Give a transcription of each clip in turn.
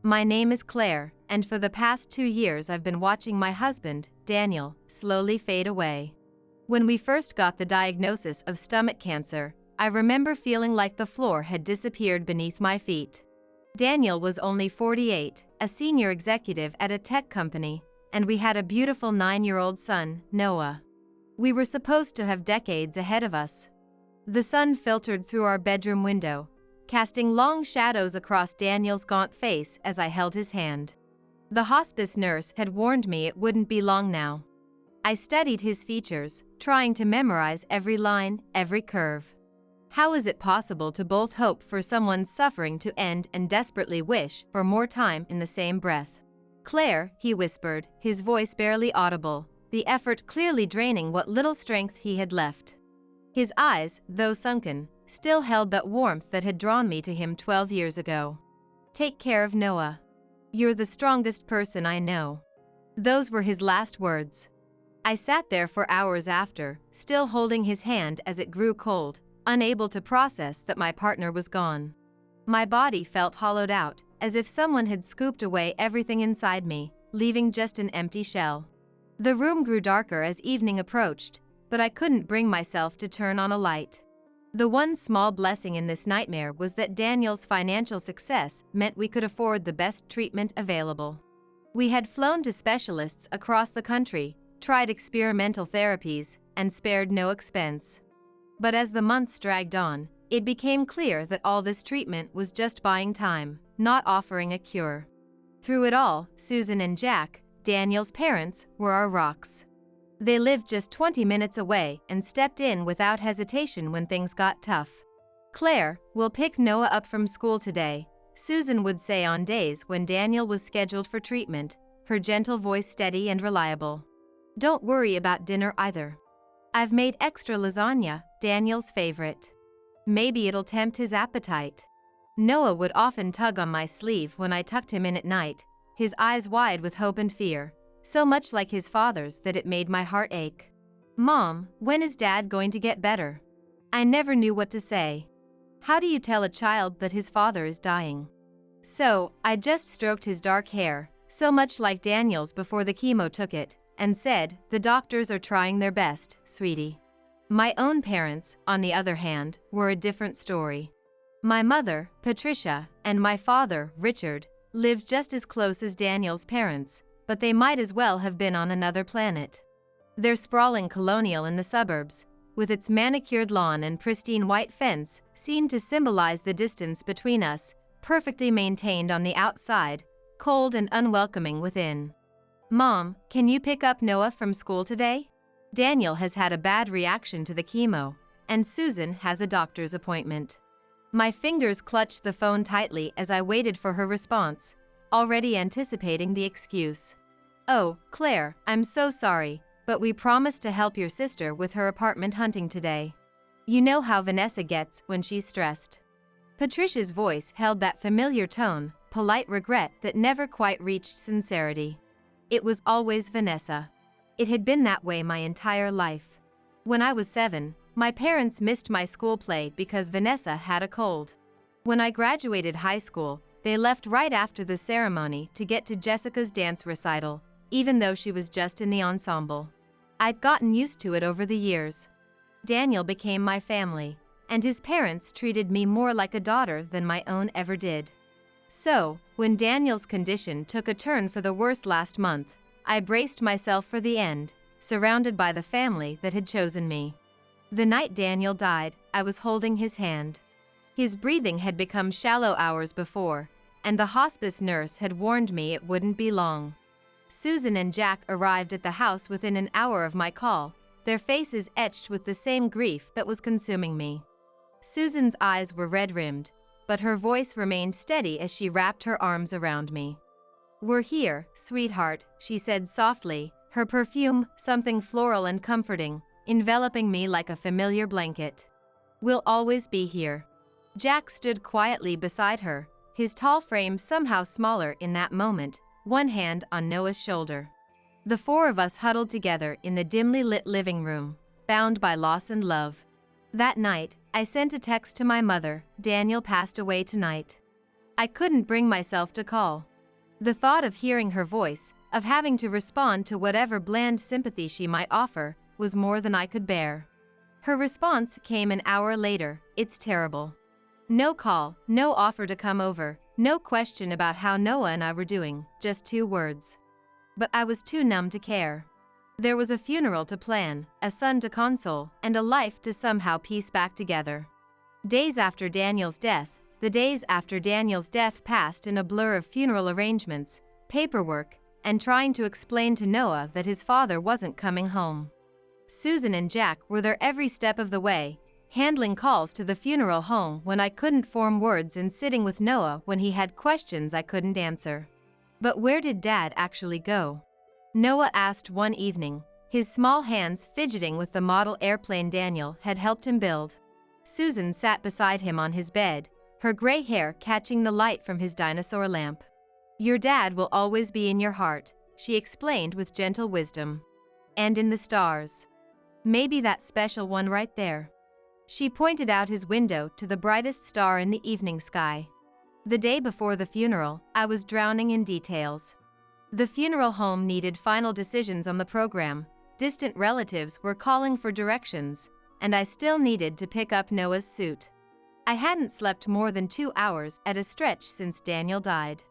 My name is Claire, and for the past 2 years I've been watching my husband, Daniel, slowly fade away. When we first got the diagnosis of stomach cancer, I remember feeling like the floor had disappeared beneath my feet. Daniel was only 48, a senior executive at a tech company, and we had a beautiful 9-year-old son, Noah. We were supposed to have decades ahead of us. The sun filtered through our bedroom window, casting long shadows across Daniel's gaunt face as I held his hand. The hospice nurse had warned me it wouldn't be long now. I studied his features, trying to memorize every line, every curve. How is it possible to both hope for someone's suffering to end and desperately wish for more time in the same breath? "Claire," he whispered, his voice barely audible, the effort clearly draining what little strength he had left. His eyes, though sunken, still held that warmth that had drawn me to him 12 years ago. "Take care of Noah. You're the strongest person I know." Those were his last words. I sat there for hours after, still holding his hand as it grew cold, unable to process that my partner was gone. My body felt hollowed out, as if someone had scooped away everything inside me, leaving just an empty shell. The room grew darker as evening approached, but I couldn't bring myself to turn on a light. The one small blessing in this nightmare was that Daniel's financial success meant we could afford the best treatment available. We had flown to specialists across the country, tried experimental therapies, and spared no expense. But as the months dragged on, it became clear that all this treatment was just buying time, not offering a cure. Through it all, Susan and Jack, Daniel's parents, were our rocks. They lived just 20 minutes away and stepped in without hesitation when things got tough. "Claire, we'll pick Noah up from school today," Susan would say on days when Daniel was scheduled for treatment, her gentle voice steady and reliable. "Don't worry about dinner either. I've made extra lasagna, Daniel's favorite. Maybe it'll tempt his appetite." Noah would often tug on my sleeve when I tucked him in at night, his eyes wide with hope and fear, so much like his father's that it made my heart ache. "Mom, when is Dad going to get better?" I never knew what to say. How do you tell a child that his father is dying? So, I just stroked his dark hair, so much like Daniel's before the chemo took it, and said, "The doctors are trying their best, sweetie." My own parents, on the other hand, were a different story. My mother, Patricia, and my father, Richard, lived just as close as Daniel's parents, but they might as well have been on another planet. Their sprawling colonial in the suburbs, with its manicured lawn and pristine white fence, seemed to symbolize the distance between us, perfectly maintained on the outside, cold and unwelcoming within. "Mom, can you pick up Noah from school today? Daniel has had a bad reaction to the chemo, and Susan has a doctor's appointment." My fingers clutched the phone tightly as I waited for her response, already anticipating the excuse. "Oh, Claire, I'm so sorry, but we promised to help your sister with her apartment hunting today. You know how Vanessa gets when she's stressed." Patricia's voice held that familiar tone, polite regret that never quite reached sincerity. It was always Vanessa. It had been that way my entire life. When I was 7, my parents missed my school play because Vanessa had a cold. When I graduated high school, they left right after the ceremony to get to Jessica's dance recital, even though she was just in the ensemble. I'd gotten used to it over the years. Daniel became my family, and his parents treated me more like a daughter than my own ever did. So, when Daniel's condition took a turn for the worse last month, I braced myself for the end, surrounded by the family that had chosen me. The night Daniel died, I was holding his hand. His breathing had become shallow hours before, and the hospice nurse had warned me it wouldn't be long. Susan and Jack arrived at the house within an hour of my call, their faces etched with the same grief that was consuming me. Susan's eyes were red-rimmed, but her voice remained steady as she wrapped her arms around me. "We're here, sweetheart," she said softly, her perfume, something floral and comforting, enveloping me like a familiar blanket. "We'll always be here." Jack stood quietly beside her, his tall frame somehow smaller in that moment, one hand on Noah's shoulder. The four of us huddled together in the dimly lit living room, bound by loss and love. That night, I sent a text to my mother, "Daniel passed away tonight." I couldn't bring myself to call. The thought of hearing her voice, of having to respond to whatever bland sympathy she might offer, was more than I could bear. Her response came an hour later. It's terrible. No call, no offer to come over, no question about how Noah and I were doing, just 2 words. But I was too numb to care. There was a funeral to plan, a son to console, and a life to somehow piece back together. Days after Daniel's death, the days after Daniel's death passed in a blur of funeral arrangements, paperwork, and trying to explain to Noah that his father wasn't coming home. Susan and Jack were there every step of the way, handling calls to the funeral home when I couldn't form words and sitting with Noah when he had questions I couldn't answer. But where did Dad actually go? Noah asked one evening, his small hands fidgeting with the model airplane Daniel had helped him build. Susan sat beside him on his bed, her gray hair catching the light from his dinosaur lamp. Your dad will always be in your heart, she explained with gentle wisdom. And in the stars. Maybe that special one right there. She pointed out his window to the brightest star in the evening sky. The day before the funeral, I was drowning in details. The funeral home needed final decisions on the program, distant relatives were calling for directions, and I still needed to pick up Noah's suit. I hadn't slept more than 2 hours at a stretch since Daniel died.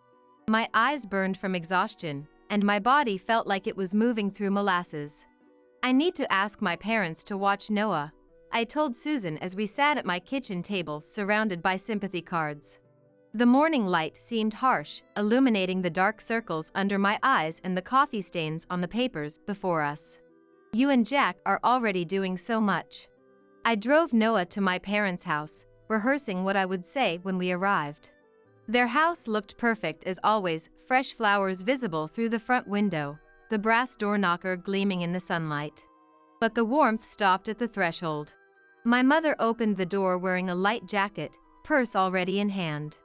My eyes burned from exhaustion, and my body felt like it was moving through molasses. I need to ask my parents to watch Noah, I told Susan as we sat at my kitchen table surrounded by sympathy cards. The morning light seemed harsh, illuminating the dark circles under my eyes and the coffee stains on the papers before us. You and Jack are already doing so much. I drove Noah to my parents' house, rehearsing what I would say when we arrived. Their house looked perfect as always, fresh flowers visible through the front window, the brass door knocker gleaming in the sunlight. But the warmth stopped at the threshold. My mother opened the door wearing a light jacket, purse already in hand.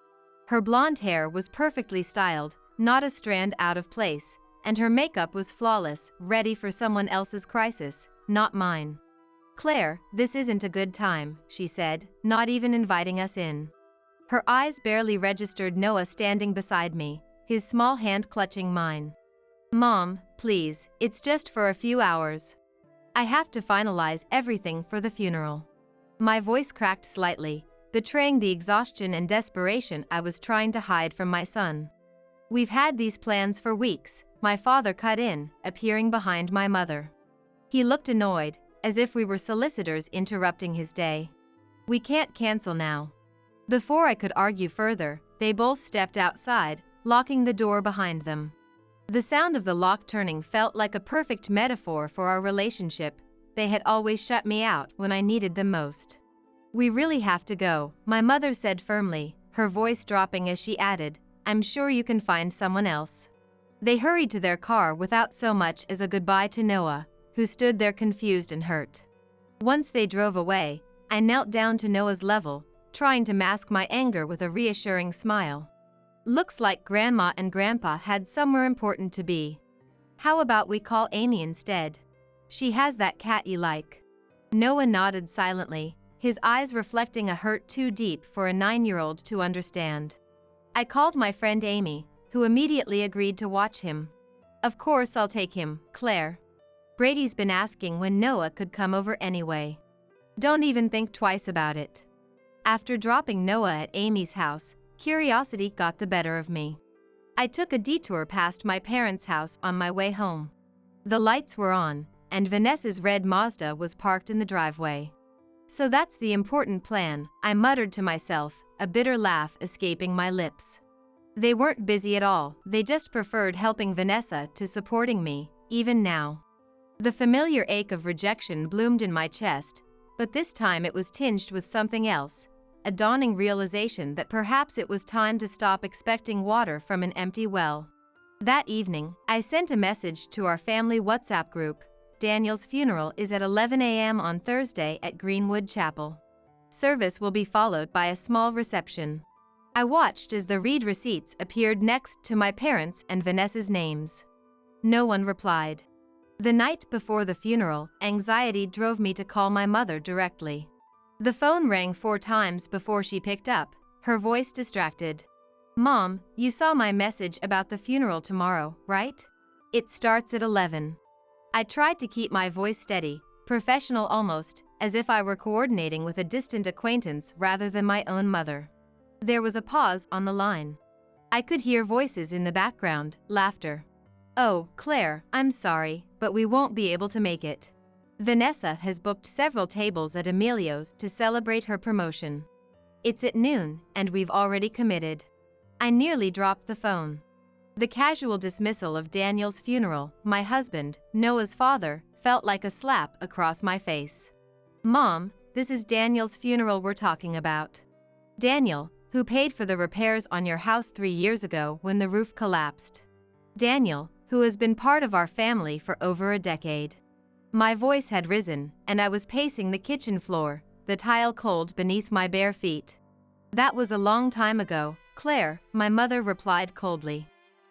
Her blonde hair was perfectly styled, not a strand out of place, and her makeup was flawless, ready for someone else's crisis, not mine. Claire, this isn't a good time, she said, not even inviting us in. Her eyes barely registered Noah standing beside me, his small hand clutching mine. Mom, please, it's just for a few hours. I have to finalize everything for the funeral. My voice cracked slightly, betraying the exhaustion and desperation I was trying to hide from my son. We've had these plans for weeks, my father cut in, appearing behind my mother. He looked annoyed, as if we were solicitors interrupting his day. We can't cancel now. Before I could argue further, they both stepped outside, locking the door behind them. The sound of the lock turning felt like a perfect metaphor for our relationship. They had always shut me out when I needed them most. We really have to go, my mother said firmly, her voice dropping as she added, I'm sure you can find someone else. They hurried to their car without so much as a goodbye to Noah, who stood there confused and hurt. Once they drove away, I knelt down to Noah's level, trying to mask my anger with a reassuring smile. Looks like Grandma and Grandpa had somewhere important to be. How about we call Amy instead? She has that cat you like. Noah nodded silently, his eyes reflecting a hurt too deep for a 9-year-old to understand. I called my friend Amy, who immediately agreed to watch him. Of course I'll take him, Claire. Brady's been asking when Noah could come over anyway. Don't even think twice about it. After dropping Noah at Amy's house, curiosity got the better of me. I took a detour past my parents' house on my way home. The lights were on, and Vanessa's red Mazda was parked in the driveway. So that's the important plan, I muttered to myself, a bitter laugh escaping my lips. They weren't busy at all, they just preferred helping Vanessa to supporting me, even now. The familiar ache of rejection bloomed in my chest, but this time it was tinged with something else, a dawning realization that perhaps it was time to stop expecting water from an empty well. That evening, I sent a message to our family WhatsApp group. Daniel's funeral is at 11 a.m. on Thursday at Greenwood Chapel. Service will be followed by a small reception. I watched as the read receipts appeared next to my parents' and Vanessa's names. No one replied. The night before the funeral, anxiety drove me to call my mother directly. The phone rang 4 times before she picked up, her voice distracted. Mom, you saw my message about the funeral tomorrow, right? It starts at 11. I tried to keep my voice steady, professional almost, as if I were coordinating with a distant acquaintance rather than my own mother. There was a pause on the line. I could hear voices in the background, laughter. Oh, Claire, I'm sorry, but we won't be able to make it. Vanessa has booked several tables at Emilio's to celebrate her promotion. It's at noon, and we've already committed. I nearly dropped the phone. The casual dismissal of Daniel's funeral, my husband, Noah's father, felt like a slap across my face. Mom, this is Daniel's funeral we're talking about. Daniel, who paid for the repairs on your house 3 years ago when the roof collapsed. Daniel, who has been part of our family for over a decade. My voice had risen, and I was pacing the kitchen floor, the tile cold beneath my bare feet. That was a long time ago, Claire, my mother replied coldly.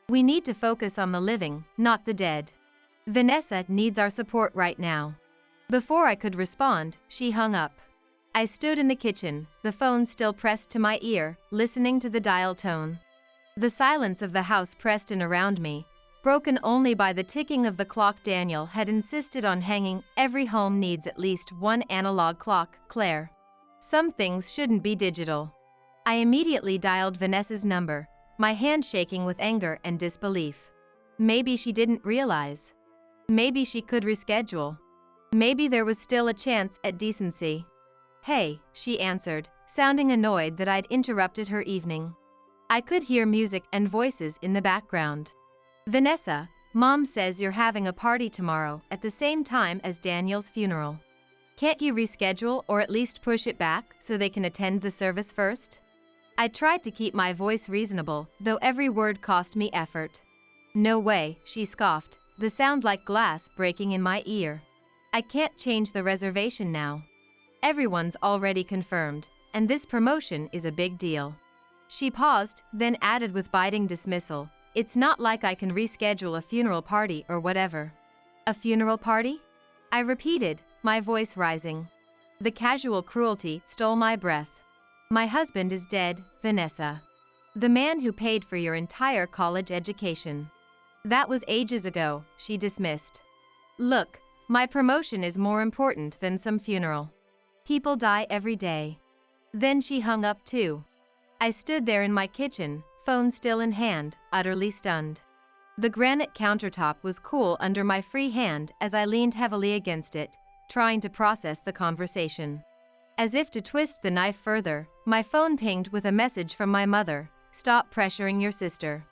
We need to focus on the living, not the dead. Vanessa needs our support right now. Before I could respond, she hung up. I stood in the kitchen, the phone still pressed to my ear, listening to the dial tone. The silence of the house pressed in around me, broken only by the ticking of the clock Daniel had insisted on hanging. Every home needs at least one analog clock, Claire. Some things shouldn't be digital. I immediately dialed Vanessa's number, my hand shaking with anger and disbelief. Maybe she didn't realize. Maybe she could reschedule. Maybe there was still a chance at decency. Hey, she answered, sounding annoyed that I'd interrupted her evening. I could hear music and voices in the background. Vanessa, Mom says you're having a party tomorrow at the same time as Daniel's funeral. Can't you reschedule or at least push it back so they can attend the service first? I tried to keep my voice reasonable, though every word cost me effort. No way, she scoffed, the sound like glass breaking in my ear. I can't change the reservation now. Everyone's already confirmed, and this promotion is a big deal. She paused, then added with biting dismissal, it's not like I can reschedule a funeral party or whatever. A funeral party? I repeated, my voice rising. The casual cruelty stole my breath. My husband is dead, Vanessa. The man who paid for your entire college education. That was ages ago, she dismissed. Look, my promotion is more important than some funeral. People die every day. Then she hung up too. I stood there in my kitchen, phone still in hand, utterly stunned. The granite countertop was cool under my free hand as I leaned heavily against it, trying to process the conversation. As if to twist the knife further, my phone pinged with a message from my mother, stop pressuring your sister.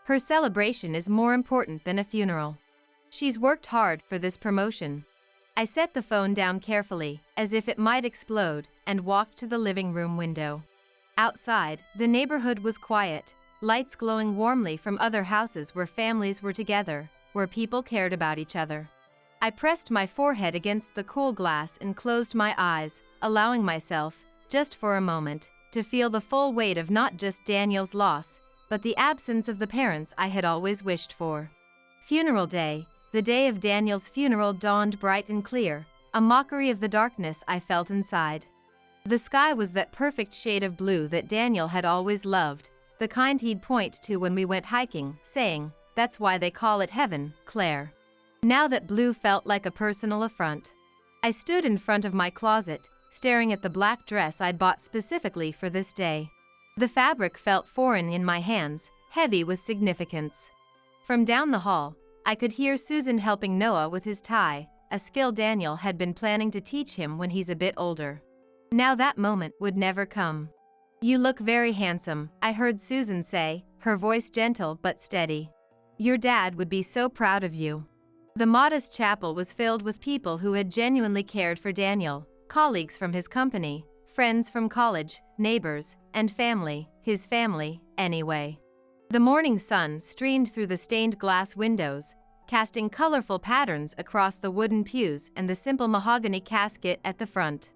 Her celebration is more important than a funeral. She's worked hard for this promotion. I set the phone down carefully, as if it might explode, and walked to the living room window. Outside, the neighborhood was quiet, lights glowing warmly from other houses where families were together, where people cared about each other. I pressed my forehead against the cool glass and closed my eyes, allowing myself, just for a moment, to feel the full weight of not just Daniel's loss, but the absence of the parents I had always wished for. Funeral day. The day of Daniel's funeral dawned bright and clear, a mockery of the darkness I felt inside. The sky was that perfect shade of blue that Daniel had always loved, the kind he'd point to when we went hiking, saying, that's why they call it heaven, Claire. Now that blue felt like a personal affront. I stood in front of my closet, staring at the black dress I'd bought specifically for this day. The fabric felt foreign in my hands, heavy with significance. From down the hall, I could hear Susan helping Noah with his tie, a skill Daniel had been planning to teach him when he's a bit older. Now that moment would never come. You look very handsome, I heard Susan say, her voice gentle but steady. Your dad would be so proud of you. The modest chapel was filled with people who had genuinely cared for Daniel, colleagues from his company, friends from college, neighbors, and family, his family, anyway. The morning sun streamed through the stained glass windows, casting colorful patterns across the wooden pews and the simple mahogany casket at the front.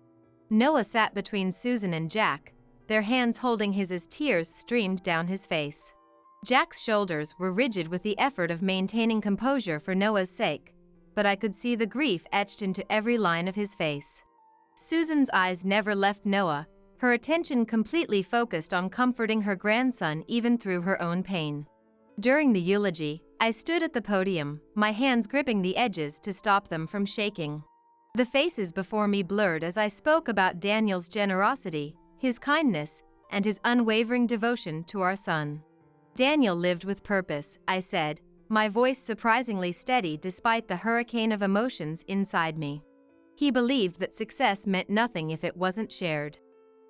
Noah sat between Susan and Jack, their hands holding his as tears streamed down his face. Jack's shoulders were rigid with the effort of maintaining composure for Noah's sake, but I could see the grief etched into every line of his face. Susan's eyes never left Noah, her attention completely focused on comforting her grandson even through her own pain. During the eulogy, I stood at the podium, my hands gripping the edges to stop them from shaking. The faces before me blurred as I spoke about Daniel's generosity, his kindness, and his unwavering devotion to our son. Daniel lived with purpose, I said, my voice surprisingly steady despite the hurricane of emotions inside me. He believed that success meant nothing if it wasn't shared.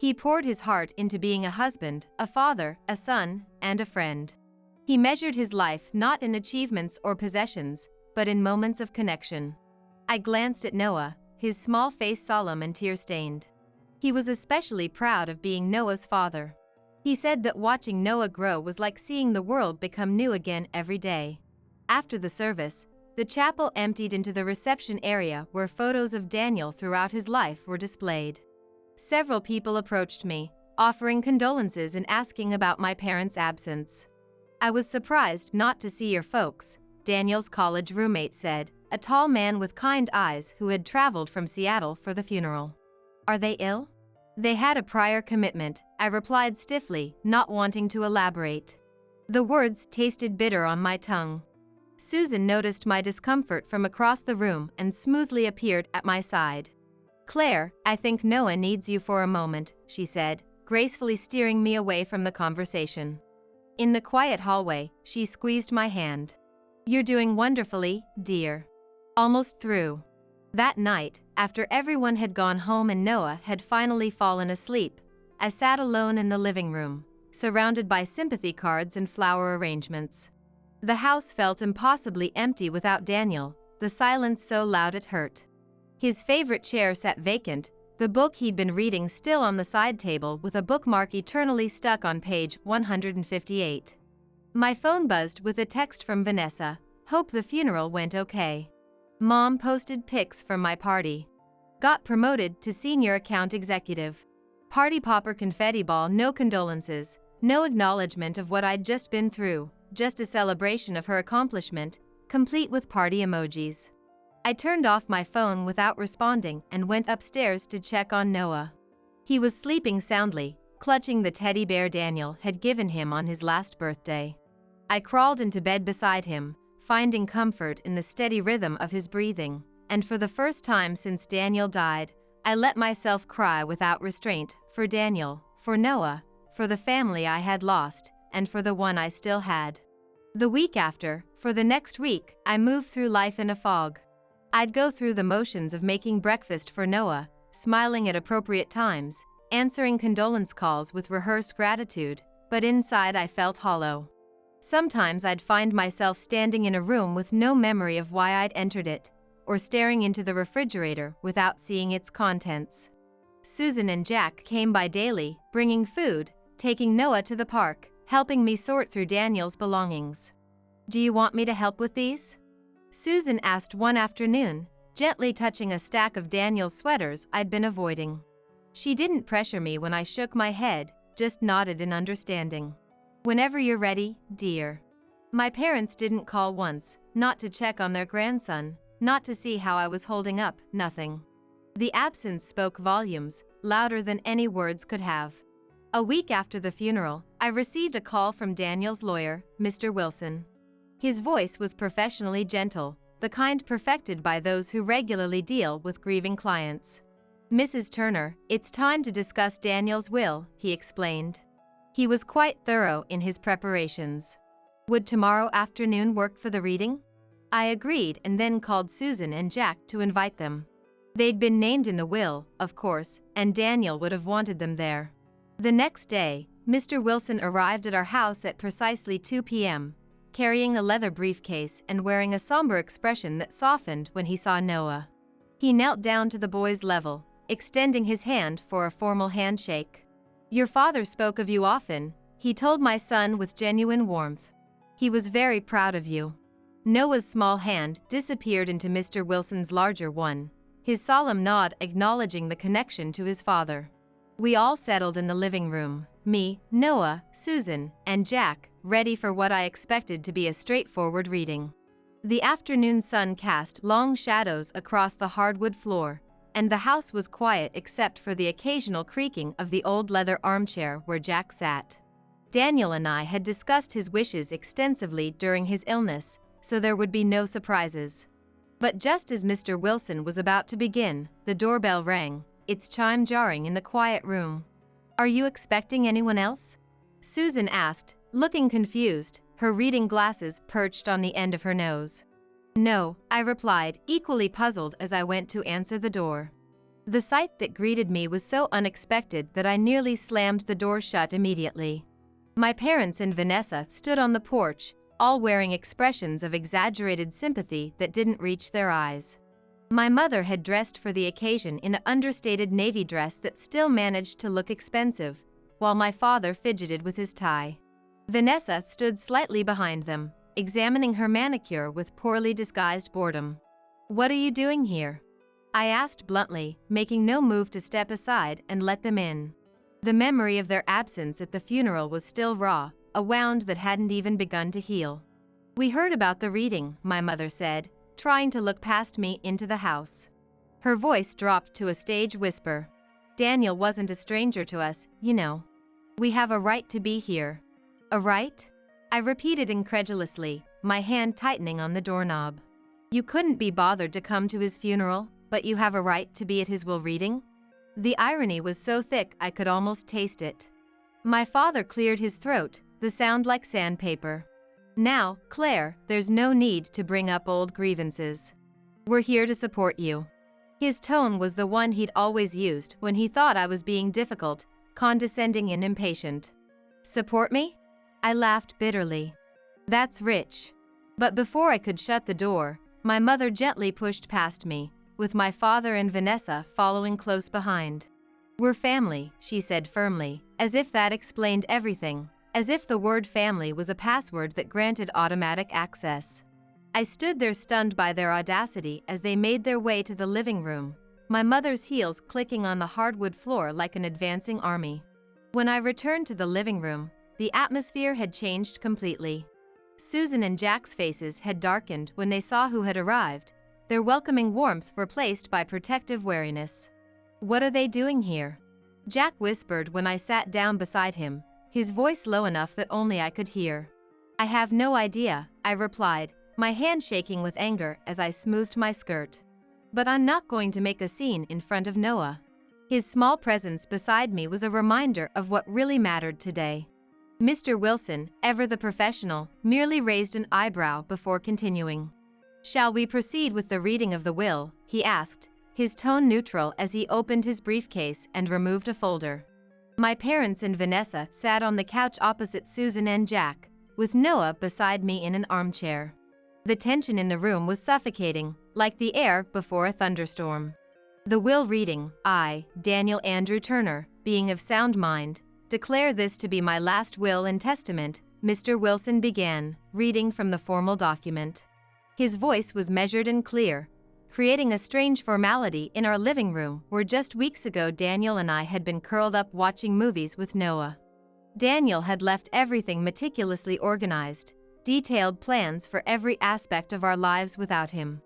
He poured his heart into being a husband, a father, a son, and a friend. He measured his life not in achievements or possessions, but in moments of connection. I glanced at Noah, his small face solemn and tear-stained. He was especially proud of being Noah's father. He said that watching Noah grow was like seeing the world become new again every day. After the service, the chapel emptied into the reception area where photos of Daniel throughout his life were displayed. Several people approached me, offering condolences and asking about my parents' absence. I was surprised not to see your folks, Daniel's college roommate said, a tall man with kind eyes who had traveled from Seattle for the funeral. Are they ill? They had a prior commitment, I replied stiffly, not wanting to elaborate. The words tasted bitter on my tongue. Susan noticed my discomfort from across the room and smoothly appeared at my side. Claire, I think Noah needs you for a moment, she said, gracefully steering me away from the conversation. In the quiet hallway, she squeezed my hand. You're doing wonderfully, dear. Almost through. That night, after everyone had gone home and Noah had finally fallen asleep, I sat alone in the living room, surrounded by sympathy cards and flower arrangements. The house felt impossibly empty without Daniel, the silence so loud it hurt. His favorite chair sat vacant, the book he'd been reading still on the side table with a bookmark eternally stuck on page 158. My phone buzzed with a text from Vanessa. Hope the funeral went okay. Mom posted pics from my party. Got promoted to senior account executive. Party popper confetti ball, no condolences, no acknowledgement of what I'd just been through, just a celebration of her accomplishment, complete with party emojis. I turned off my phone without responding and went upstairs to check on Noah. He was sleeping soundly, clutching the teddy bear Daniel had given him on his last birthday. I crawled into bed beside him, finding comfort in the steady rhythm of his breathing, and for the first time since Daniel died, I let myself cry without restraint, for Daniel, for Noah, for the family I had lost, and for the one I still had. The week after, for the next week, I moved through life in a fog. I'd go through the motions of making breakfast for Noah, smiling at appropriate times, answering condolence calls with rehearsed gratitude, but inside I felt hollow. Sometimes I'd find myself standing in a room with no memory of why I'd entered it, or staring into the refrigerator without seeing its contents. Susan and Jack came by daily, bringing food, taking Noah to the park, helping me sort through Daniel's belongings. Do you want me to help with these? Susan asked one afternoon, gently touching a stack of Daniel's sweaters I'd been avoiding. She didn't pressure me when I shook my head, just nodded in understanding. Whenever you're ready, dear. My parents didn't call once, not to check on their grandson, not to see how I was holding up, nothing. The absence spoke volumes, louder than any words could have. A week after the funeral, I received a call from Daniel's lawyer, Mr. Wilson. His voice was professionally gentle, the kind perfected by those who regularly deal with grieving clients. Mrs. Turner, it's time to discuss Daniel's will, he explained. He was quite thorough in his preparations. Would tomorrow afternoon work for the reading? I agreed and then called Susan and Jack to invite them. They'd been named in the will, of course, and Daniel would have wanted them there. The next day, Mr. Wilson arrived at our house at precisely 2 p.m., carrying a leather briefcase and wearing a somber expression that softened when he saw Noah. He knelt down to the boy's level, extending his hand for a formal handshake. Your father spoke of you often, he told my son with genuine warmth. He was very proud of you. Noah's small hand disappeared into Mr. Wilson's larger one, his solemn nod acknowledging the connection to his father. We all settled in the living room, me, Noah, Susan, and Jack, ready for what I expected to be a straightforward reading. The afternoon sun cast long shadows across the hardwood floor, and the house was quiet except for the occasional creaking of the old leather armchair where Jack sat. Daniel and I had discussed his wishes extensively during his illness, so there would be no surprises. But just as Mr. Wilson was about to begin, the doorbell rang, its chime jarring in the quiet room. "Are you expecting anyone else?" Susan asked, looking confused, her reading glasses perched on the end of her nose. "No," I replied, equally puzzled as I went to answer the door. The sight that greeted me was so unexpected that I nearly slammed the door shut immediately. My parents and Vanessa stood on the porch, all wearing expressions of exaggerated sympathy that didn't reach their eyes. My mother had dressed for the occasion in an understated navy dress that still managed to look expensive, while my father fidgeted with his tie. Vanessa stood slightly behind them, examining her manicure with poorly disguised boredom. "What are you doing here?" I asked bluntly, making no move to step aside and let them in. The memory of their absence at the funeral was still raw, a wound that hadn't even begun to heal. "We heard about the reading," my mother said, trying to look past me into the house. Her voice dropped to a stage whisper. "Daniel wasn't a stranger to us, you know. We have a right to be here." "A right?" I repeated incredulously, my hand tightening on the doorknob. "You couldn't be bothered to come to his funeral, but you have a right to be at his will reading?" The irony was so thick I could almost taste it. My father cleared his throat, the sound like sandpaper. "Now, Claire, there's no need to bring up old grievances. We're here to support you." His tone was the one he'd always used when he thought I was being difficult, condescending and impatient. "Support me?" I laughed bitterly. "That's rich." But before I could shut the door, my mother gently pushed past me, with my father and Vanessa following close behind. "We're family," she said firmly, as if that explained everything, as if the word family was a password that granted automatic access. I stood there stunned by their audacity as they made their way to the living room, my mother's heels clicking on the hardwood floor like an advancing army. When I returned to the living room, the atmosphere had changed completely. Susan and Jack's faces had darkened when they saw who had arrived, their welcoming warmth replaced by protective wariness. "What are they doing here?" Jack whispered when I sat down beside him, his voice low enough that only I could hear. "I have no idea," I replied, my hand shaking with anger as I smoothed my skirt. "But I'm not going to make a scene in front of Noah." His small presence beside me was a reminder of what really mattered today. Mr. Wilson, ever the professional, merely raised an eyebrow before continuing. "Shall we proceed with the reading of the will?" he asked, his tone neutral as he opened his briefcase and removed a folder. My parents and Vanessa sat on the couch opposite Susan and Jack, with Noah beside me in an armchair. The tension in the room was suffocating, like the air before a thunderstorm. The will reading, I, Daniel Andrew Turner, being of sound mind, declare this to be my last will and testament, Mr. Wilson began, reading from the formal document. His voice was measured and clear, creating a strange formality in our living room where just weeks ago Daniel and I had been curled up watching movies with Noah. Daniel had left everything meticulously organized, detailed plans for every aspect of our lives without him.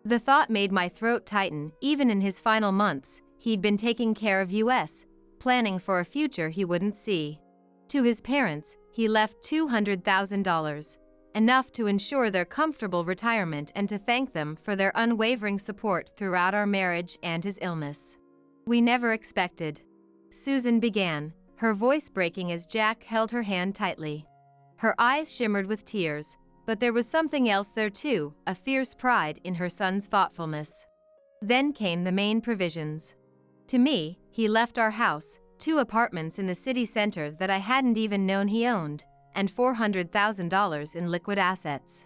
The thought made my throat tighten. Even in his final months, he'd been taking care of us, planning for a future he wouldn't see. To his parents, he left $200,000, enough to ensure their comfortable retirement and to thank them for their unwavering support throughout our marriage and his illness. "We never expected," Susan began, her voice breaking as Jack held her hand tightly. Her eyes shimmered with tears, but there was something else there too, a fierce pride in her son's thoughtfulness. Then came the main provisions. To me, he left our house, 2 apartments in the city center that I hadn't even known he owned, and $400,000 in liquid assets.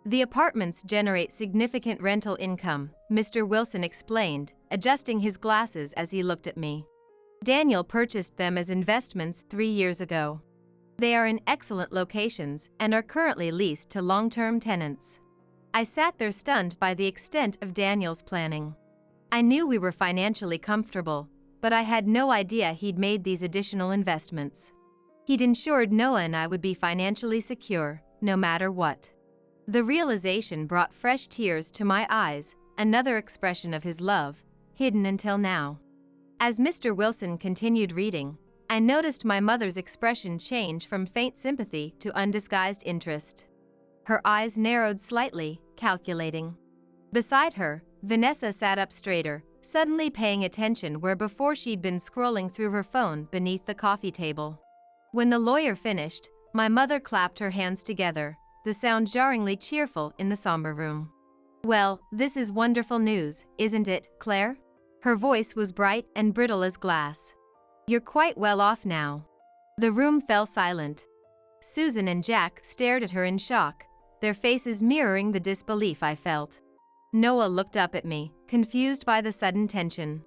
"The apartments generate significant rental income," Mr. Wilson explained, adjusting his glasses as he looked at me. "Daniel purchased them as investments 3 years ago. They are in excellent locations and are currently leased to long-term tenants." I sat there stunned by the extent of Daniel's planning. I knew we were financially comfortable, but I had no idea he'd made these additional investments. He'd ensured Noah and I would be financially secure, no matter what. The realization brought fresh tears to my eyes, another expression of his love, hidden until now. As Mr. Wilson continued reading, I noticed my mother's expression change from faint sympathy to undisguised interest. Her eyes narrowed slightly, calculating. Beside her, Vanessa sat up straighter, suddenly paying attention where before she'd been scrolling through her phone beneath the coffee table. When the lawyer finished, my mother clapped her hands together, the sound jarringly cheerful in the somber room. "Well, this is wonderful news, isn't it, Claire?" Her voice was bright and brittle as glass. "You're quite well off now." The room fell silent. Susan and Jack stared at her in shock, their faces mirroring the disbelief I felt. Noah looked up at me, confused by the sudden tension.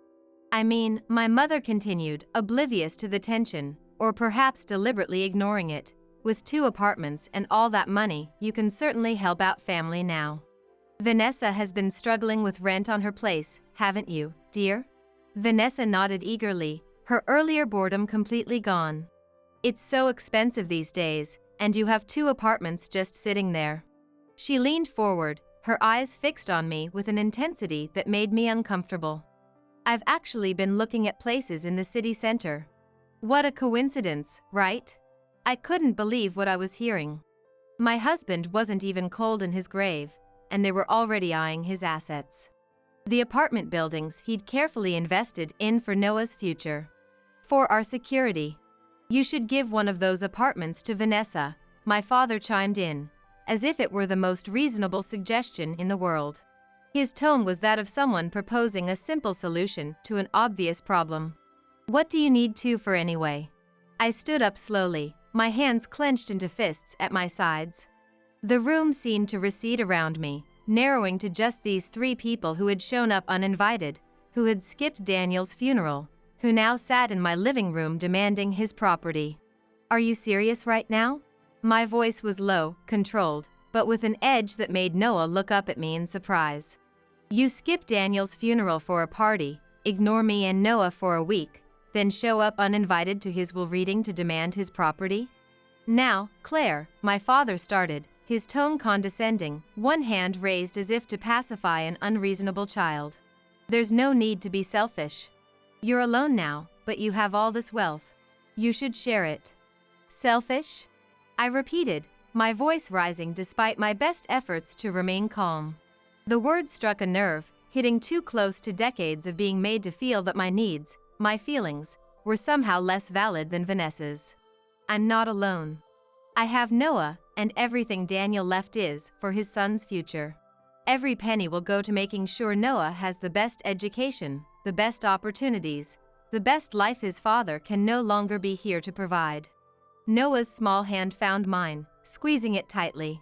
"I mean," my mother continued, oblivious to the tension, or perhaps deliberately ignoring it, "with 2 apartments and all that money, you can certainly help out family now. Vanessa has been struggling with rent on her place, haven't you, dear?" Vanessa nodded eagerly, her earlier boredom completely gone. "It's so expensive these days, and you have 2 apartments just sitting there." She leaned forward, her eyes fixed on me with an intensity that made me uncomfortable. "I've actually been looking at places in the city center." What a coincidence, right? I couldn't believe what I was hearing. My husband wasn't even cold in his grave, and they were already eyeing his assets. The apartment buildings he'd carefully invested in for Noah's future. "For our security. You should give one of those apartments to Vanessa," my father chimed in, as if it were the most reasonable suggestion in the world. His tone was that of someone proposing a simple solution to an obvious problem. "What do you need 2 for anyway?" I stood up slowly, my hands clenched into fists at my sides. The room seemed to recede around me, narrowing to just these 3 people who had shown up uninvited, who had skipped Daniel's funeral, who now sat in my living room demanding his property. "Are you serious right now?" My voice was low, controlled, but with an edge that made Noah look up at me in surprise. "You skip Daniel's funeral for a party, ignore me and Noah for a week, then show up uninvited to his will reading to demand his property?" "Now, Claire," my father started, his tone condescending, one hand raised as if to pacify an unreasonable child. "There's no need to be selfish. You're alone now, but you have all this wealth. You should share it." "Selfish?" I repeated, my voice rising despite my best efforts to remain calm. The word struck a nerve, hitting too close to decades of being made to feel that my needs, my feelings, were somehow less valid than Vanessa's. "I'm not alone. I have Noah, and everything Daniel left is for his son's future. Every penny will go to making sure Noah has the best education, the best opportunities, the best life his father can no longer be here to provide." Noah's small hand found mine, squeezing it tightly.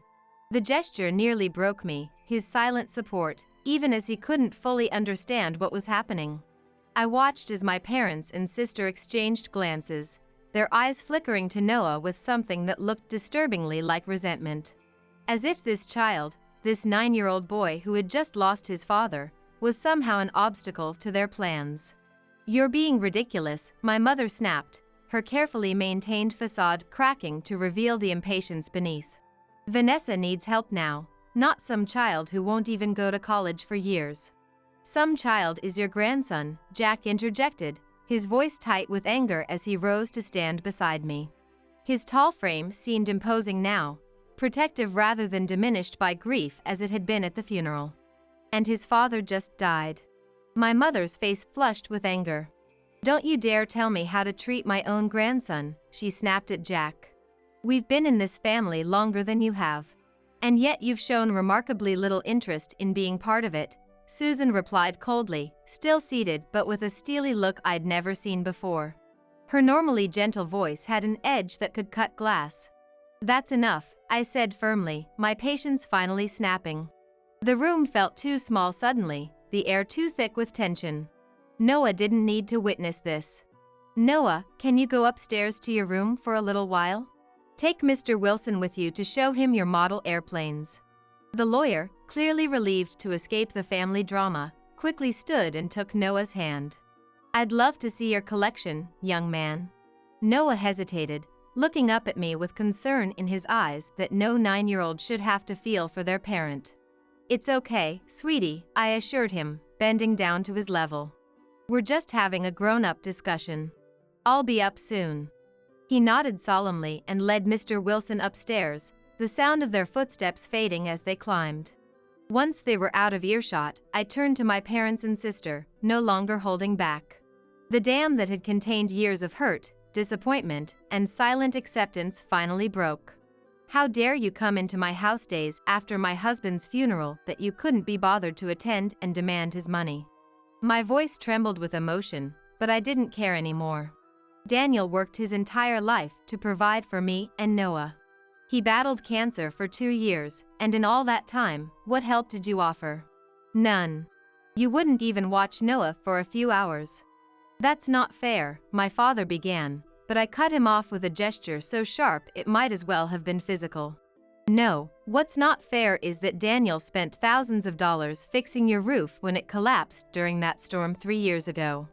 The gesture nearly broke me, his silent support, even as he couldn't fully understand what was happening. I watched as my parents and sister exchanged glances, their eyes flickering to Noah with something that looked disturbingly like resentment. As if this child, this 9-year-old boy who had just lost his father, was somehow an obstacle to their plans. "You're being ridiculous," my mother snapped, her carefully maintained facade cracking to reveal the impatience beneath. "Vanessa needs help now, not some child who won't even go to college for years." "Some child is your grandson," Jack interjected, his voice tight with anger as he rose to stand beside me. His tall frame seemed imposing now, protective rather than diminished by grief as it had been at the funeral. "And his father just died." My mother's face flushed with anger. "Don't you dare tell me how to treat my own grandson," she snapped at Jack. "We've been in this family longer than you have. And yet you've shown remarkably little interest in being part of it," Susan replied coldly, still seated but with a steely look I'd never seen before. Her normally gentle voice had an edge that could cut glass. "That's enough," I said firmly, my patience finally snapping. The room felt too small suddenly, the air too thick with tension. Noah didn't need to witness this. "Noah, can you go upstairs to your room for a little while? Take Mr. Wilson with you to show him your model airplanes." The lawyer, clearly relieved to escape the family drama, quickly stood and took Noah's hand. "I'd love to see your collection, young man." Noah hesitated, looking up at me with concern in his eyes that no 9-year-old should have to feel for their parent. "It's okay, sweetie," I assured him, bending down to his level. We're just having a grown-up discussion. I'll be up soon." He nodded solemnly and led Mr. Wilson upstairs, the sound of their footsteps fading as they climbed. Once they were out of earshot, I turned to my parents and sister, no longer holding back. The dam that had contained years of hurt, disappointment, and silent acceptance finally broke. "How dare you come into my house days after my husband's funeral that you couldn't be bothered to attend and demand his money?" My voice trembled with emotion, but I didn't care anymore. Daniel worked his entire life to provide for me and Noah. He battled cancer for 2 years, and in all that time, what help did you offer? None. You wouldn't even watch Noah for a few hours. "That's not fair," my father began, but I cut him off with a gesture so sharp it might as well have been physical. "No, what's not fair is that Daniel spent thousands of dollars fixing your roof when it collapsed during that storm 3 years ago."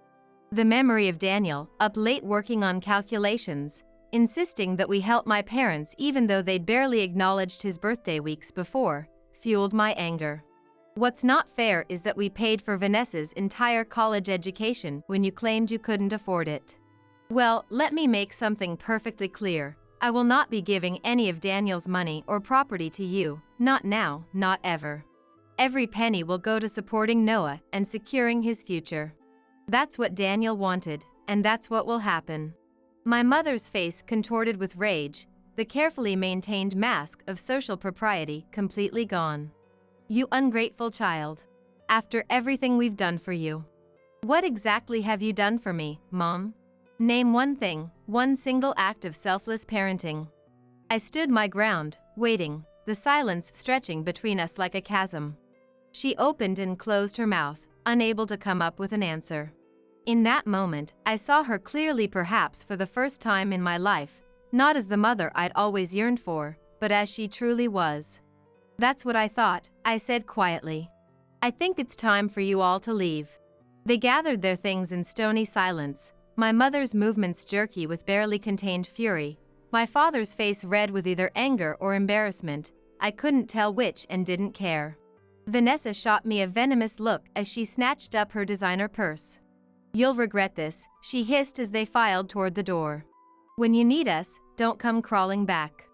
The memory of Daniel, up late working on calculations, insisting that we help my parents even though they'd barely acknowledged his birthday weeks before, fueled my anger. "What's not fair is that we paid for Vanessa's entire college education when you claimed you couldn't afford it." Well, let me make something perfectly clear. I will not be giving any of Daniel's money or property to you, not now, not ever. Every penny will go to supporting Noah and securing his future. That's what Daniel wanted, and that's what will happen. My mother's face contorted with rage, the carefully maintained mask of social propriety completely gone. "You ungrateful child. After everything we've done for you. What exactly have you done for me, Mom? Name one thing, one single act of selfless parenting." I stood my ground, waiting, the silence stretching between us like a chasm. She opened and closed her mouth, unable to come up with an answer. In that moment, I saw her clearly, perhaps for the first time in my life, not as the mother I'd always yearned for, but as she truly was. "That's what I thought," I said quietly. "I think it's time for you all to leave." They gathered their things in stony silence, my mother's movements jerky with barely contained fury, my father's face red with either anger or embarrassment, I couldn't tell which, and didn't care. Vanessa shot me a venomous look as she snatched up her designer purse. "You'll regret this," she hissed as they filed toward the door. "When you need us, don't come crawling back."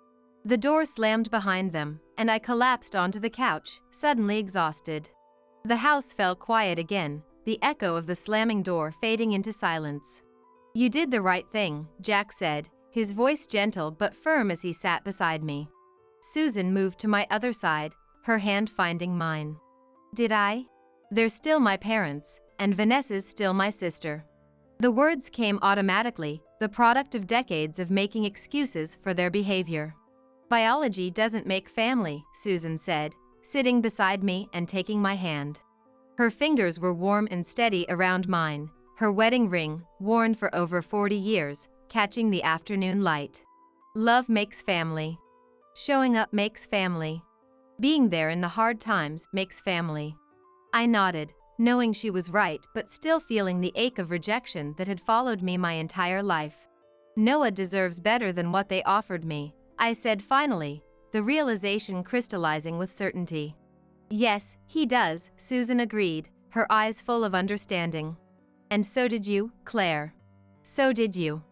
The door slammed behind them, and I collapsed onto the couch, suddenly exhausted. The house fell quiet again, the echo of the slamming door fading into silence. "You did the right thing," Jack said, his voice gentle but firm as he sat beside me. Susan moved to my other side, her hand finding mine. "Did I? They're still my parents, and Vanessa's still my sister." The words came automatically, the product of decades of making excuses for their behavior. "Biology doesn't make family," Susan said, sitting beside me and taking my hand. Her fingers were warm and steady around mine, her wedding ring, worn for over 40 years, catching the afternoon light. "Love makes family. Showing up makes family. Being there in the hard times makes family." I nodded, knowing she was right but still feeling the ache of rejection that had followed me my entire life. "Noah deserves better than what they offered me," I said finally, the realization crystallizing with certainty. "Yes, he does," Susan agreed, her eyes full of understanding. "And so did you, Claire. So did you."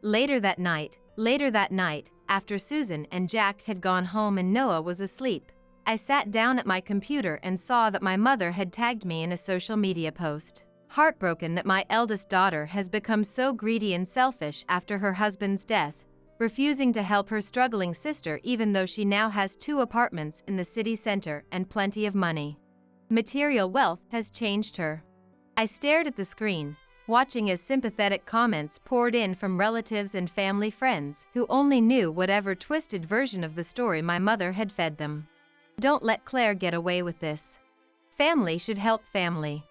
Later that night, after Susan and Jack had gone home and Noah was asleep, I sat down at my computer and saw that my mother had tagged me in a social media post. Heartbroken that my eldest daughter has become so greedy and selfish after her husband's death, refusing to help her struggling sister even though she now has 2 apartments in the city center and plenty of money. Material wealth has changed her. I stared at the screen, watching as sympathetic comments poured in from relatives and family friends who only knew whatever twisted version of the story my mother had fed them. "Don't let Claire get away with this. Family should help family.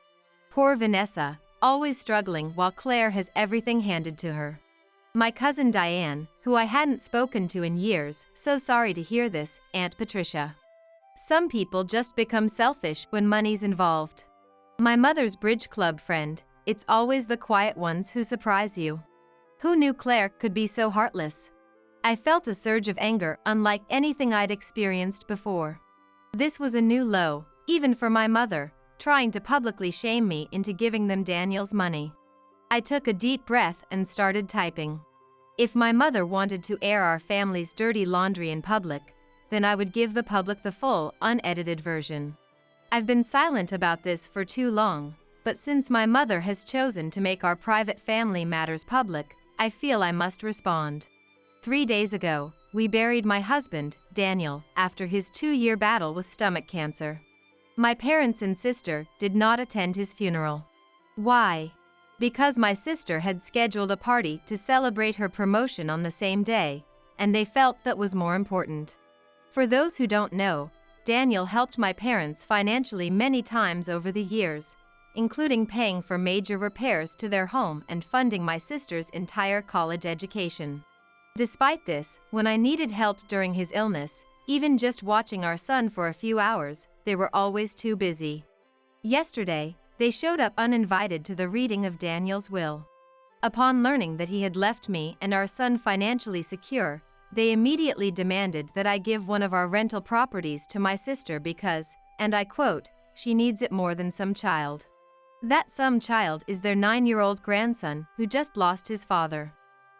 Poor Vanessa, always struggling while Claire has everything handed to her." My cousin Diane, who I hadn't spoken to in years, "So sorry to hear this, Aunt Patricia. Some people just become selfish when money's involved." My mother's bridge club friend, "It's always the quiet ones who surprise you. Who knew Claire could be so heartless?" I felt a surge of anger unlike anything I'd experienced before. This was a new low, even for my mother, trying to publicly shame me into giving them Daniel's money. I took a deep breath and started typing. If my mother wanted to air our family's dirty laundry in public, then I would give the public the full, unedited version. I've been silent about this for too long, but since my mother has chosen to make our private family matters public, I feel I must respond. 3 days ago, we buried my husband, Daniel, after his 2-year battle with stomach cancer. My parents and sister did not attend his funeral. Why? Because my sister had scheduled a party to celebrate her promotion on the same day, and they felt that was more important. For those who don't know, Daniel helped my parents financially many times over the years, including paying for major repairs to their home and funding my sister's entire college education. Despite this, when I needed help during his illness, even just watching our son for a few hours, they were always too busy. Yesterday, they showed up uninvited to the reading of Daniel's will. Upon learning that he had left me and our son financially secure, they immediately demanded that I give one of our rental properties to my sister because, and I quote, she needs it more than some child. That some child is their 9-year-old grandson who just lost his father.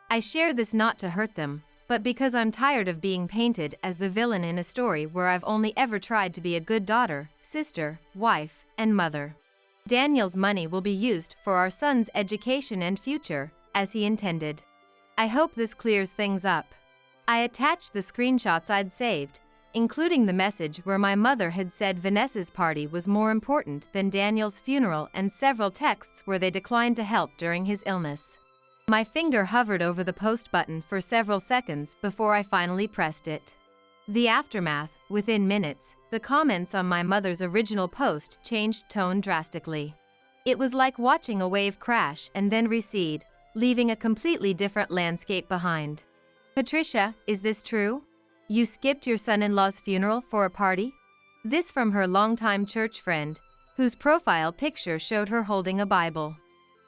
I share this not to hurt them, but because I'm tired of being painted as the villain in a story where I've only ever tried to be a good daughter, sister, wife, and mother. Daniel's money will be used for our son's education and future, as he intended. I hope this clears things up. I attached the screenshots I'd saved, including the message where my mother had said Vanessa's party was more important than Daniel's funeral and several texts where they declined to help during his illness. My finger hovered over the post button for several seconds before I finally pressed it. The aftermath, within minutes, the comments on my mother's original post changed tone drastically. It was like watching a wave crash and then recede, leaving a completely different landscape behind. Patricia, is this true? You skipped your son-in-law's funeral for a party? This from her longtime church friend, whose profile picture showed her holding a Bible.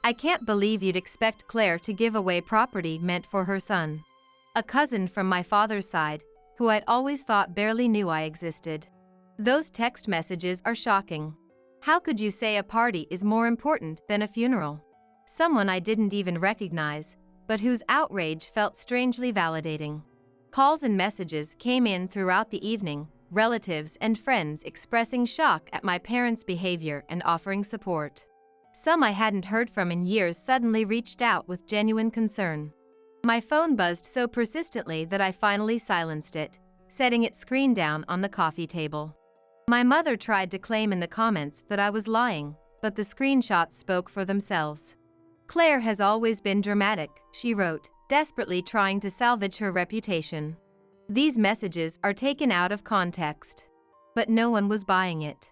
I can't believe you'd expect Claire to give away property meant for her son. A cousin from my father's side, who I'd always thought barely knew I existed. Those text messages are shocking. How could you say a party is more important than a funeral? Someone I didn't even recognize, but whose outrage felt strangely validating. Calls and messages came in throughout the evening, relatives and friends expressing shock at my parents' behavior and offering support. Some I hadn't heard from in years suddenly reached out with genuine concern. My phone buzzed so persistently that I finally silenced it, setting its screen down on the coffee table. My mother tried to claim in the comments that I was lying, but the screenshots spoke for themselves. Claire has always been dramatic, she wrote, desperately trying to salvage her reputation. These messages are taken out of context. But no one was buying it.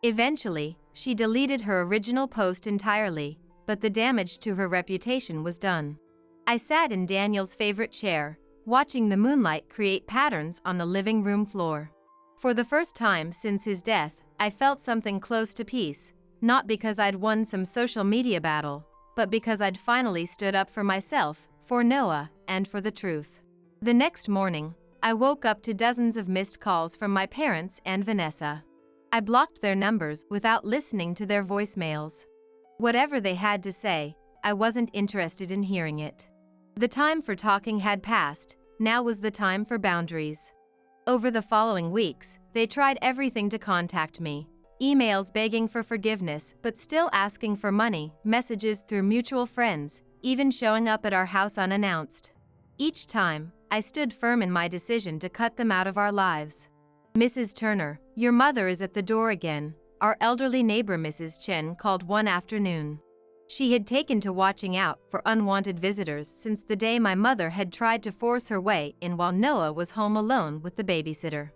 Eventually, she deleted her original post entirely, but the damage to her reputation was done. I sat in Daniel's favorite chair, watching the moonlight create patterns on the living room floor. For the first time since his death, I felt something close to peace, not because I'd won some social media battle, but because I'd finally stood up for myself, for Noah, and for the truth. The next morning, I woke up to dozens of missed calls from my parents and Vanessa. I blocked their numbers without listening to their voicemails. Whatever they had to say, I wasn't interested in hearing it. The time for talking had passed, now was the time for boundaries. Over the following weeks, they tried everything to contact me. Emails begging for forgiveness but still asking for money, messages through mutual friends, even showing up at our house unannounced. Each time, I stood firm in my decision to cut them out of our lives. Mrs. Turner, your mother is at the door again, our elderly neighbor Mrs. Chen called one afternoon. She had taken to watching out for unwanted visitors since the day my mother had tried to force her way in while Noah was home alone with the babysitter.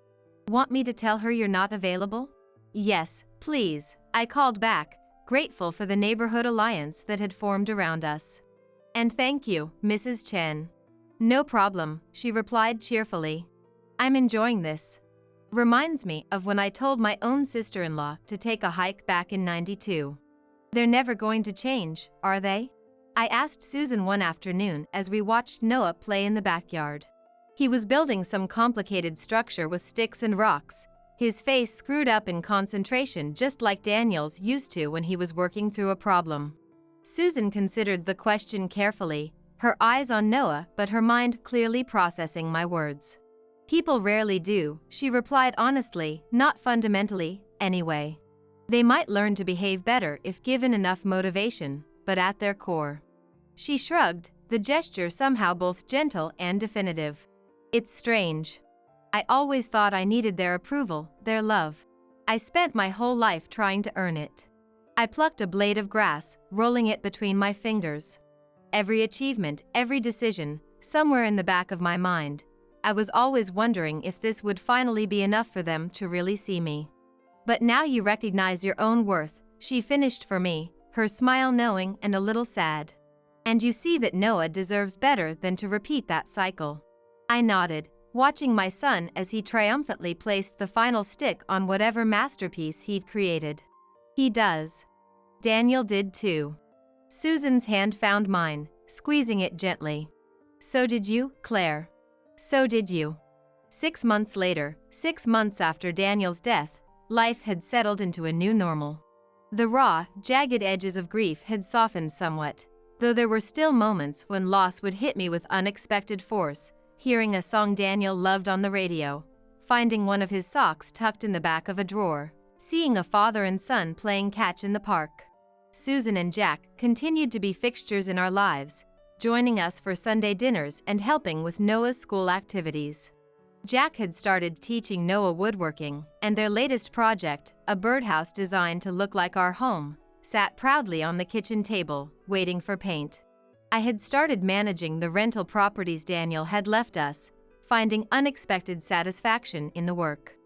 Want me to tell her you're not available? Yes, please, I called back, grateful for the neighborhood alliance that had formed around us. And thank you, Mrs. Chen. No problem, she replied cheerfully. I'm enjoying this. Reminds me of when I told my own sister-in-law to take a hike back in '92. They're never going to change, are they? I asked Susan one afternoon as we watched Noah play in the backyard. He was building some complicated structure with sticks and rocks, his face screwed up in concentration just like Daniel's used to when he was working through a problem. Susan considered the question carefully, her eyes on Noah but her mind clearly processing my words. People rarely do, she replied honestly, not fundamentally, anyway. They might learn to behave better if given enough motivation, but at their core. She shrugged, the gesture somehow both gentle and definitive. It's strange. I always thought I needed their approval, their love. I spent my whole life trying to earn it. I plucked a blade of grass, rolling it between my fingers. Every achievement, every decision, somewhere in the back of my mind, I was always wondering if this would finally be enough for them to really see me. But now you recognize your own worth, she finished for me, her smile knowing and a little sad. And you see that Noah deserves better than to repeat that cycle. I nodded, watching my son as he triumphantly placed the final stick on whatever masterpiece he'd created. He does. Daniel did too. Susan's hand found mine, squeezing it gently. So did you, Claire. So did you. 6 months later, 6 months after Daniel's death, life had settled into a new normal. The raw, jagged edges of grief had softened somewhat, though there were still moments when loss would hit me with unexpected force, hearing a song Daniel loved on the radio, finding one of his socks tucked in the back of a drawer, seeing a father and son playing catch in the park. Susan and Jack continued to be fixtures in our lives, joining us for Sunday dinners and helping with Noah's school activities. Jack had started teaching Noah woodworking, and their latest project, a birdhouse designed to look like our home, sat proudly on the kitchen table, waiting for paint. I had started managing the rental properties Daniel had left us, finding unexpected satisfaction in the work.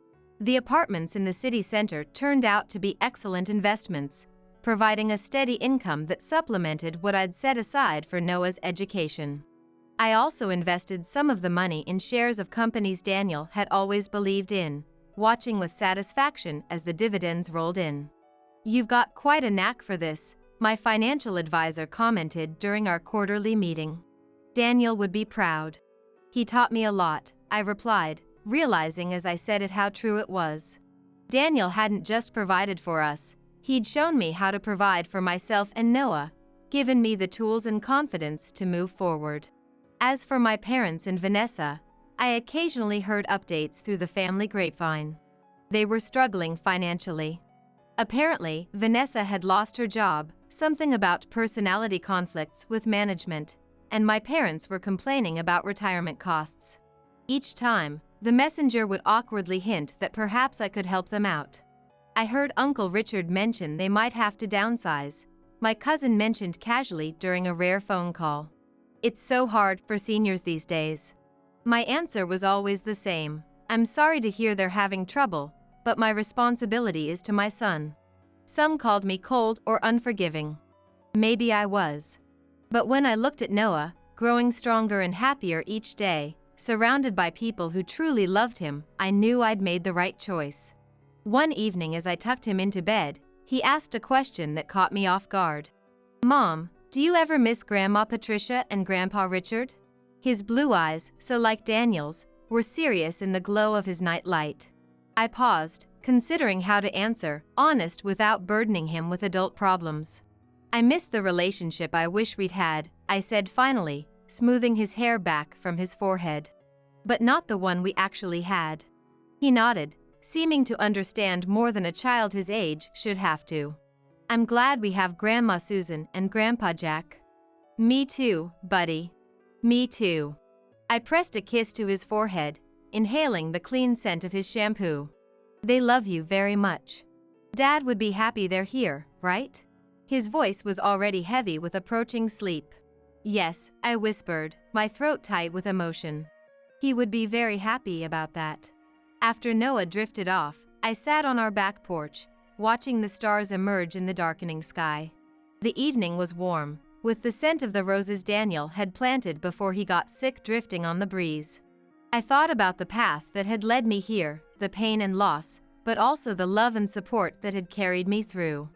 The apartments in the city center turned out to be excellent investments, providing a steady income that supplemented what I'd set aside for Noah's education. I also invested some of the money in shares of companies Daniel had always believed in, watching with satisfaction as the dividends rolled in. You've got quite a knack for this, my financial advisor commented during our quarterly meeting. Daniel would be proud. He taught me a lot, I replied, realizing as I said it how true it was. Daniel hadn't just provided for us, he'd shown me how to provide for myself and Noah, given me the tools and confidence to move forward. As for my parents and Vanessa, I occasionally heard updates through the family grapevine. They were struggling financially. Apparently, Vanessa had lost her job, something about personality conflicts with management, and my parents were complaining about retirement costs. Each time, the messenger would awkwardly hint that perhaps I could help them out. I heard Uncle Richard mention they might have to downsize. My cousin mentioned casually during a rare phone call. It's so hard for seniors these days. My answer was always the same. I'm sorry to hear they're having trouble, but my responsibility is to my son. Some called me cold or unforgiving. Maybe I was. But when I looked at Noah, growing stronger and happier each day, surrounded by people who truly loved him, I knew I'd made the right choice. One evening as I tucked him into bed, he asked a question that caught me off guard. Mom, do you ever miss Grandma Patricia and Grandpa Richard? His blue eyes, so like Daniel's, were serious in the glow of his night light. I paused, considering how to answer, honest without burdening him with adult problems. I miss the relationship I wish we'd had, I said finally, smoothing his hair back from his forehead. But not the one we actually had. He nodded, seeming to understand more than a child his age should have to. I'm glad we have Grandma Susan and Grandpa Jack. Me too, buddy. Me too. I pressed a kiss to his forehead, inhaling the clean scent of his shampoo. They love you very much. Dad would be happy they're here, right? His voice was already heavy with approaching sleep. Yes, I whispered, my throat tight with emotion. He would be very happy about that. After Noah drifted off, I sat on our back porch, watching the stars emerge in the darkening sky. The evening was warm, with the scent of the roses Daniel had planted before he got sick drifting on the breeze. I thought about the path that had led me here, the pain and loss, but also the love and support that had carried me through.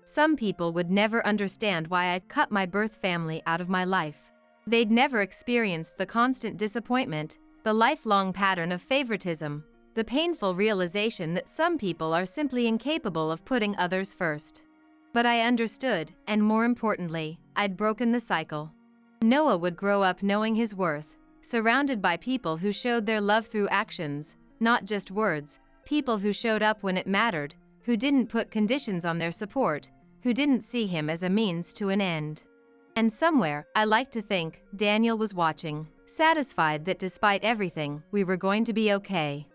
Some people would never understand why I'd cut my birth family out of my life. They'd never experienced the constant disappointment, the lifelong pattern of favoritism, the painful realization that some people are simply incapable of putting others first. But I understood, and more importantly, I'd broken the cycle. Noah would grow up knowing his worth, surrounded by people who showed their love through actions, not just words, people who showed up when it mattered, who didn't put conditions on their support, who didn't see him as a means to an end. And somewhere, I like to think, Daniel was watching, satisfied that despite everything, we were going to be okay.